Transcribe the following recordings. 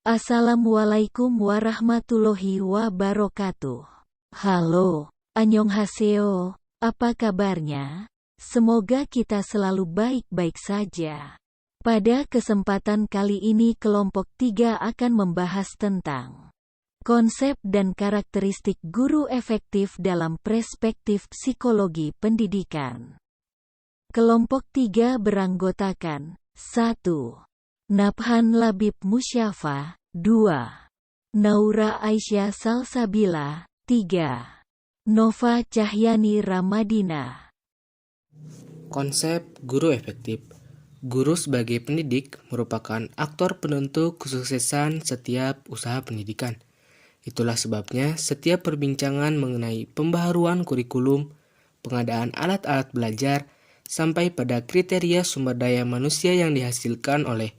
Assalamualaikum warahmatullahi wabarakatuh. Halo, annyeonghaseyo, apa kabarnya? Semoga kita selalu baik-baik saja. Pada kesempatan kali ini kelompok 3 akan membahas tentang konsep dan karakteristik guru efektif dalam perspektif psikologi pendidikan. Kelompok 3 beranggotakan 1. Nabhan Labib Musyafa, 2. Naura Aisyah Salsabila, 3. Nova Cahyani Ramadina. Konsep guru efektif. Guru sebagai pendidik merupakan aktor penentu kesuksesan setiap usaha pendidikan. Itulah sebabnya setiap perbincangan mengenai pembaharuan kurikulum, pengadaan alat-alat belajar, sampai pada kriteria sumber daya manusia yang dihasilkan oleh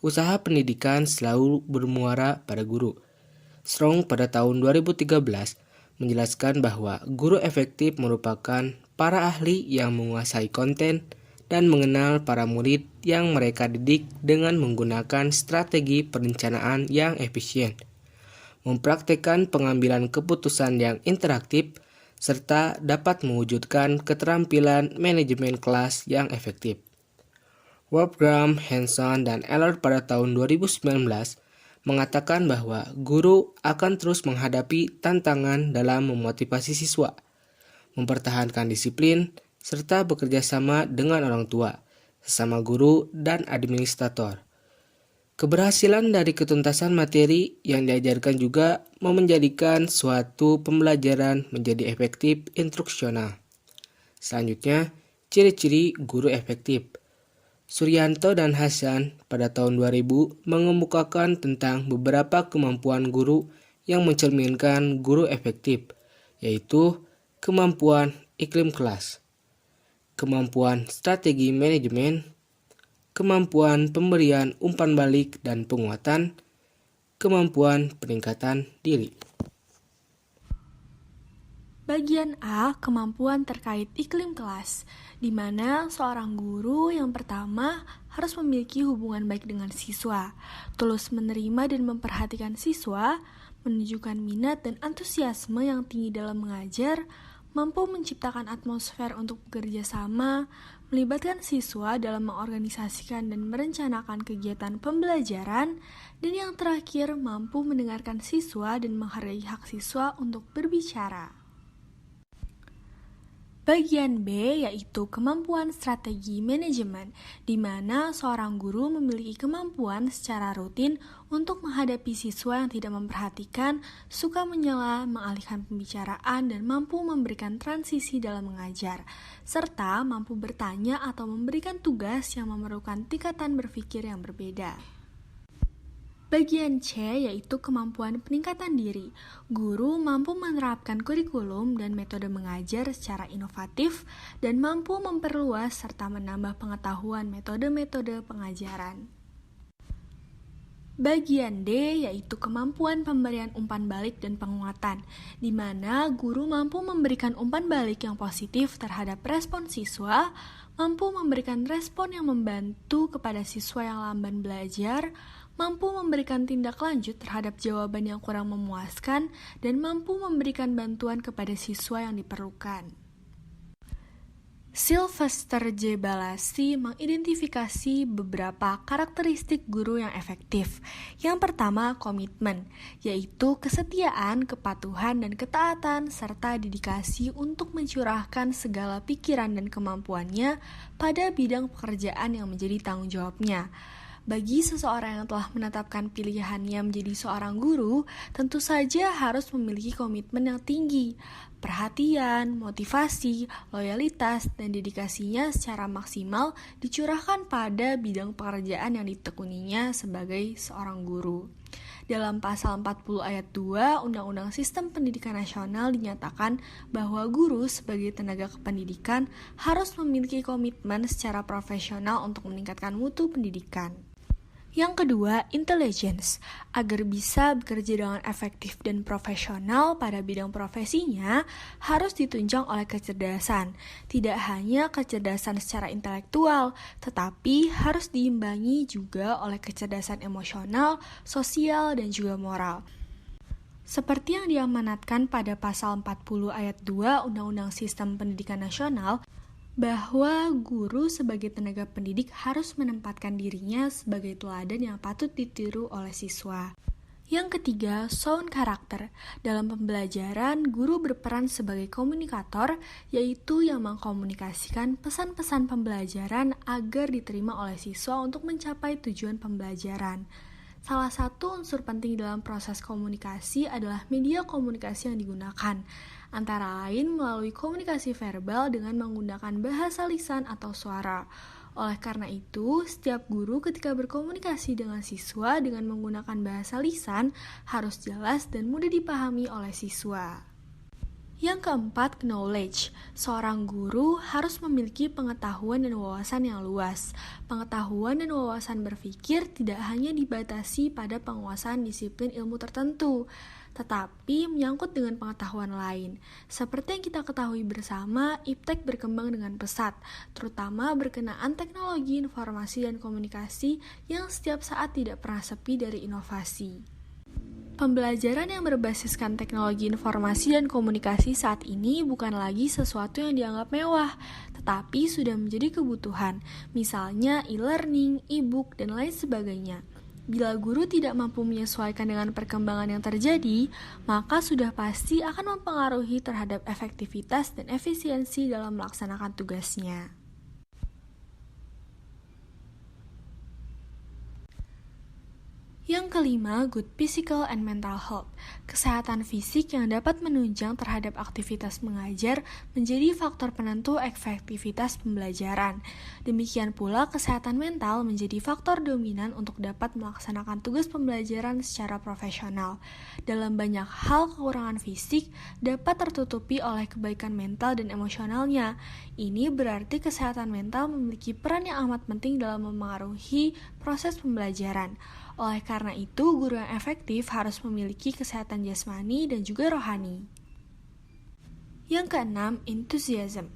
usaha pendidikan selalu bermuara pada guru. Strong pada tahun 2013 menjelaskan bahwa guru efektif merupakan para ahli yang menguasai konten dan mengenal para murid yang mereka didik dengan menggunakan strategi perencanaan yang efisien, mempraktikkan pengambilan keputusan yang interaktif, serta dapat mewujudkan keterampilan manajemen kelas yang efektif. Wolfgram, Hanson, dan Eller pada tahun 2019 mengatakan bahwa guru akan terus menghadapi tantangan dalam memotivasi siswa, mempertahankan disiplin, serta bekerja sama dengan orang tua, sesama guru, dan administrator. Keberhasilan dari ketuntasan materi yang diajarkan juga menjadikan suatu pembelajaran menjadi efektif instruksional. Selanjutnya, ciri-ciri guru efektif. Suryanto dan Hasan pada tahun 2000 mengemukakan tentang beberapa kemampuan guru yang mencerminkan guru efektif, yaitu kemampuan iklim kelas, kemampuan strategi manajemen, kemampuan pemberian umpan balik dan penguatan, kemampuan peningkatan diri. Bagian A, kemampuan terkait iklim kelas, di mana seorang guru yang pertama harus memiliki hubungan baik dengan siswa, tulus menerima dan memperhatikan siswa, menunjukkan minat dan antusiasme yang tinggi dalam mengajar, mampu menciptakan atmosfer untuk bekerja sama, melibatkan siswa dalam mengorganisasikan dan merencanakan kegiatan pembelajaran, dan yang terakhir mampu mendengarkan siswa dan menghargai hak siswa untuk berbicara. Bagian B yaitu kemampuan strategi manajemen, di mana seorang guru memiliki kemampuan secara rutin untuk menghadapi siswa yang tidak memperhatikan, suka menyela, mengalihkan pembicaraan, dan mampu memberikan transisi dalam mengajar, serta mampu bertanya atau memberikan tugas yang memerlukan tingkatan berpikir yang berbeda. Bagian C yaitu kemampuan peningkatan diri. Guru mampu menerapkan kurikulum dan metode mengajar secara inovatif dan mampu memperluas serta menambah pengetahuan metode-metode pengajaran. Bagian D yaitu kemampuan pemberian umpan balik dan penguatan, di mana guru mampu memberikan umpan balik yang positif terhadap respon siswa, mampu memberikan respon yang membantu kepada siswa yang lamban belajar, mampu memberikan tindak lanjut terhadap jawaban yang kurang memuaskan, dan mampu memberikan bantuan kepada siswa yang diperlukan. Sylvester J. Balasi mengidentifikasi beberapa karakteristik guru yang efektif. Yang pertama, komitmen, yaitu kesetiaan, kepatuhan, dan ketaatan, serta dedikasi untuk mencurahkan segala pikiran dan kemampuannya pada bidang pekerjaan yang menjadi tanggung jawabnya. Bagi seseorang yang telah menetapkan pilihannya menjadi seorang guru, tentu saja harus memiliki komitmen yang tinggi. Perhatian, motivasi, loyalitas, dan dedikasinya secara maksimal dicurahkan pada bidang pekerjaan yang ditekuninya sebagai seorang guru. Dalam pasal 40 ayat 2 Undang-Undang Sistem Pendidikan Nasional dinyatakan bahwa guru sebagai tenaga kependidikan harus memiliki komitmen secara profesional untuk meningkatkan mutu pendidikan. Yang kedua, intelligence. Agar bisa bekerja dengan efektif dan profesional pada bidang profesinya, harus ditunjang oleh kecerdasan. Tidak hanya kecerdasan secara intelektual, tetapi harus diimbangi juga oleh kecerdasan emosional, sosial, dan juga moral. Seperti yang diamanatkan pada pasal 40 ayat 2 Undang-Undang Sistem Pendidikan Nasional, bahwa guru sebagai tenaga pendidik harus menempatkan dirinya sebagai teladan yang patut ditiru oleh siswa. Yang ketiga, sound karakter. Dalam pembelajaran, guru berperan sebagai komunikator, yaitu yang mengkomunikasikan pesan-pesan pembelajaran agar diterima oleh siswa untuk mencapai tujuan pembelajaran. Salah satu unsur penting dalam proses komunikasi adalah media komunikasi yang digunakan, antara lain melalui komunikasi verbal dengan menggunakan bahasa lisan atau suara. Oleh karena itu, setiap guru ketika berkomunikasi dengan siswa dengan menggunakan bahasa lisan harus jelas dan mudah dipahami oleh siswa. Yang keempat, knowledge. Seorang guru harus memiliki pengetahuan dan wawasan yang luas. Pengetahuan dan wawasan berpikir tidak hanya dibatasi pada penguasaan disiplin ilmu tertentu, tetapi menyangkut dengan pengetahuan lain. Seperti yang kita ketahui bersama, iptek berkembang dengan pesat, terutama berkenaan teknologi informasi dan komunikasi yang setiap saat tidak pernah sepi dari inovasi. Pembelajaran yang berbasiskan teknologi informasi dan komunikasi saat ini bukan lagi sesuatu yang dianggap mewah, tetapi sudah menjadi kebutuhan, misalnya e-learning, e-book, dan lain sebagainya. Bila guru tidak mampu menyesuaikan dengan perkembangan yang terjadi, maka sudah pasti akan mempengaruhi terhadap efektivitas dan efisiensi dalam melaksanakan tugasnya. Yang kelima, good physical and mental health. Kesehatan fisik yang dapat menunjang terhadap aktivitas mengajar menjadi faktor penentu efektivitas pembelajaran. Demikian pula, kesehatan mental menjadi faktor dominan untuk dapat melaksanakan tugas pembelajaran secara profesional. Dalam banyak hal, kekurangan fisik dapat tertutupi oleh kebaikan mental dan emosionalnya. Ini berarti kesehatan mental memiliki peran yang amat penting dalam memengaruhi proses pembelajaran. Oleh karena itu, guru yang efektif harus memiliki kesehatan jasmani dan juga rohani. Yang keenam, enthusiasm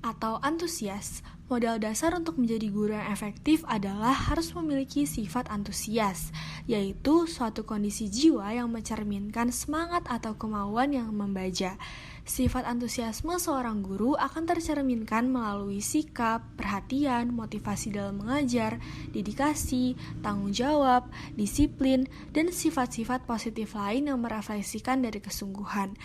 atau antusias. Modal dasar untuk menjadi guru yang efektif adalah harus memiliki sifat antusias, yaitu suatu kondisi jiwa yang mencerminkan semangat atau kemauan yang membaja. Sifat antusiasme seorang guru akan tercerminkan melalui sikap, perhatian, motivasi dalam mengajar, dedikasi, tanggung jawab, disiplin, dan sifat-sifat positif lain yang merefleksikan dari kesungguhan.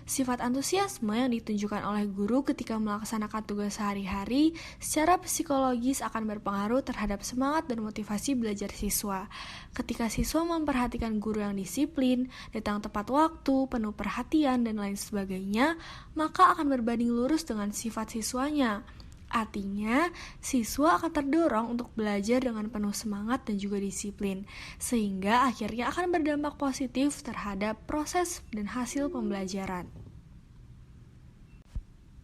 Sifat antusiasme yang ditunjukkan oleh guru ketika melaksanakan tugas sehari-hari secara psikologis akan berpengaruh terhadap semangat dan motivasi belajar siswa. Ketika siswa memperhatikan guru yang disiplin, datang tepat waktu, penuh perhatian, dan lain sebagainya, maka akan berbanding lurus dengan sifat siswanya. Artinya, siswa akan terdorong untuk belajar dengan penuh semangat dan juga disiplin, sehingga akhirnya akan berdampak positif terhadap proses dan hasil pembelajaran.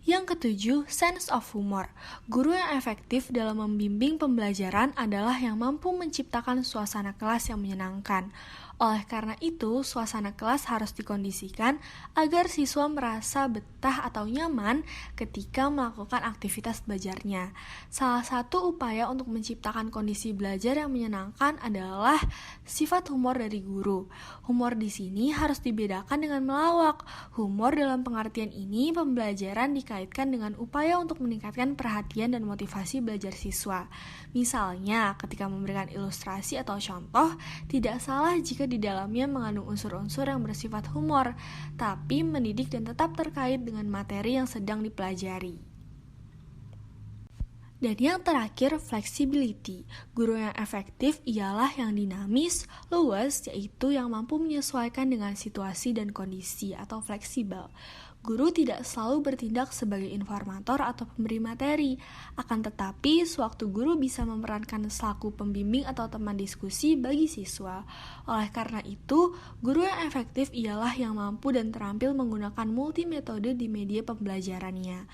Yang ketujuh, sense of humor. Guru yang efektif dalam membimbing pembelajaran adalah yang mampu menciptakan suasana kelas yang menyenangkan. Oleh karena itu, suasana kelas harus dikondisikan agar siswa merasa betah atau nyaman ketika melakukan aktivitas belajarnya. Salah satu upaya untuk menciptakan kondisi belajar yang menyenangkan adalah sifat humor dari guru. Humor di sini harus dibedakan dengan melawak. Humor dalam pengertian ini pembelajaran dikaitkan dengan upaya untuk meningkatkan perhatian dan motivasi belajar siswa. Misalnya, ketika memberikan ilustrasi atau contoh, tidak salah jika di dalamnya mengandung unsur-unsur yang bersifat humor, tapi mendidik dan tetap terkait dengan materi yang sedang dipelajari. Dan yang terakhir, flexibility. Guru yang efektif ialah yang dinamis, luas, yaitu yang mampu menyesuaikan dengan situasi dan kondisi atau fleksibel. Guru tidak selalu bertindak sebagai informator atau pemberi materi, akan tetapi sewaktu guru bisa memerankan selaku pembimbing atau teman diskusi bagi siswa. Oleh karena itu, guru yang efektif ialah yang mampu dan terampil menggunakan multi metode di media pembelajarannya.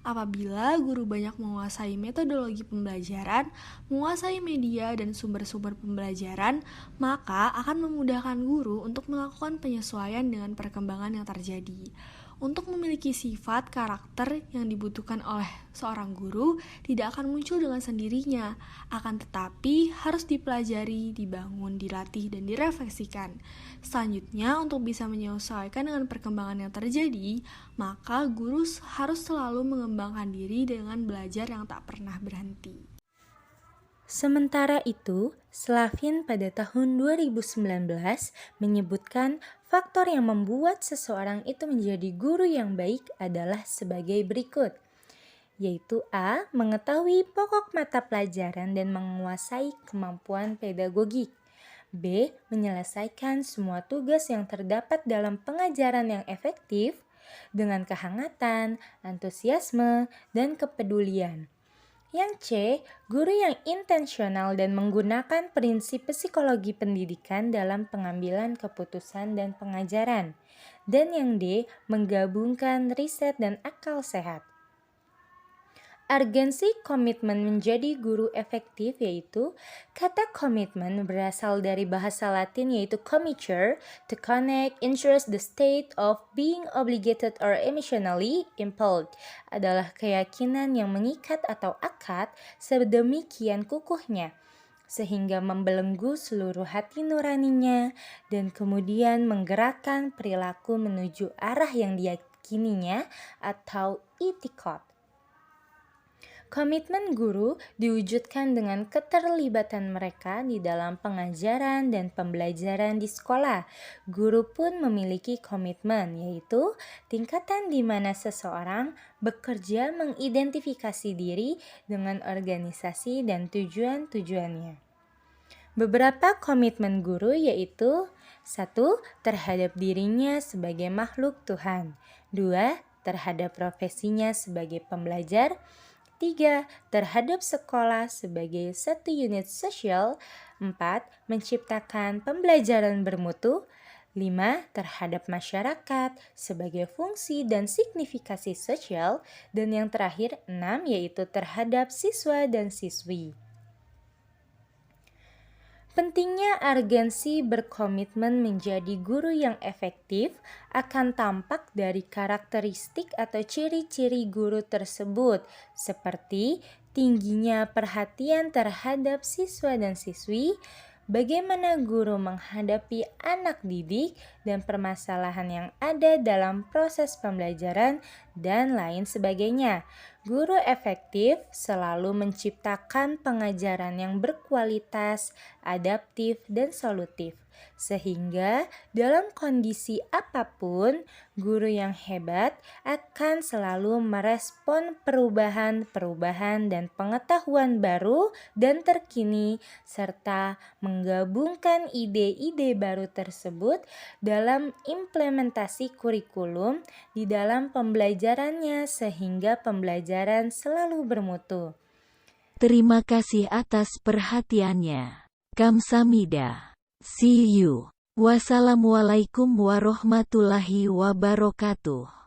Apabila guru banyak menguasai metodologi pembelajaran, menguasai media dan sumber-sumber pembelajaran, maka akan memudahkan guru untuk melakukan penyesuaian dengan perkembangan yang terjadi. Untuk memiliki sifat karakter yang dibutuhkan oleh seorang guru tidak akan muncul dengan sendirinya, akan tetapi harus dipelajari, dibangun, dilatih, dan direfleksikan. Selanjutnya, untuk bisa menyesuaikan dengan perkembangan yang terjadi, maka guru harus selalu mengembangkan diri dengan belajar yang tak pernah berhenti. Sementara itu, Slavin pada tahun 2019 menyebutkan faktor yang membuat seseorang itu menjadi guru yang baik adalah sebagai berikut, yaitu A. Mengetahui pokok mata pelajaran dan menguasai kemampuan pedagogik. B. Menyelesaikan semua tugas yang terdapat dalam pengajaran yang efektif dengan kehangatan, antusiasme, dan kepedulian. Yang C, guru yang intensional dan menggunakan prinsip psikologi pendidikan dalam pengambilan keputusan dan pengajaran. Dan yang D, menggabungkan riset dan akal sehat. Urgensi komitmen menjadi guru efektif yaitu kata komitmen berasal dari bahasa Latin yaitu committure, to connect, interest, the state of being obligated or emotionally impelled, adalah keyakinan yang mengikat atau akad sedemikian kukuhnya sehingga membelenggu seluruh hati nuraninya dan kemudian menggerakkan perilaku menuju arah yang diyakininya atau itikad. Komitmen guru diwujudkan dengan keterlibatan mereka di dalam pengajaran dan pembelajaran di sekolah. Guru pun memiliki komitmen, yaitu tingkatan di mana seseorang bekerja mengidentifikasi diri dengan organisasi dan tujuan-tujuannya. Beberapa komitmen guru yaitu 1. Terhadap dirinya sebagai makhluk Tuhan. 2. Terhadap profesinya sebagai pembelajar. 3. Terhadap sekolah sebagai satu unit sosial. 4. Menciptakan pembelajaran bermutu. 5. Terhadap masyarakat sebagai fungsi dan signifikasi sosial. Dan yang terakhir 6 yaitu terhadap siswa dan siswi. Pentingnya urgensi berkomitmen menjadi guru yang efektif akan tampak dari karakteristik atau ciri-ciri guru tersebut, seperti tingginya perhatian terhadap siswa dan siswi, bagaimana guru menghadapi anak didik dan permasalahan yang ada dalam proses pembelajaran, dan lain sebagainya. Guru efektif selalu menciptakan pengajaran yang berkualitas, adaptif, dan solutif. Sehingga dalam kondisi apapun, guru yang hebat akan selalu merespon perubahan-perubahan dan pengetahuan baru dan terkini, serta menggabungkan ide-ide baru tersebut dalam implementasi kurikulum di dalam pembelajarannya sehingga pembelajaran selalu bermutu. Terima kasih atas perhatiannya. Kamsahamnida. See you. Wassalamualaikum warahmatullahi wabarakatuh.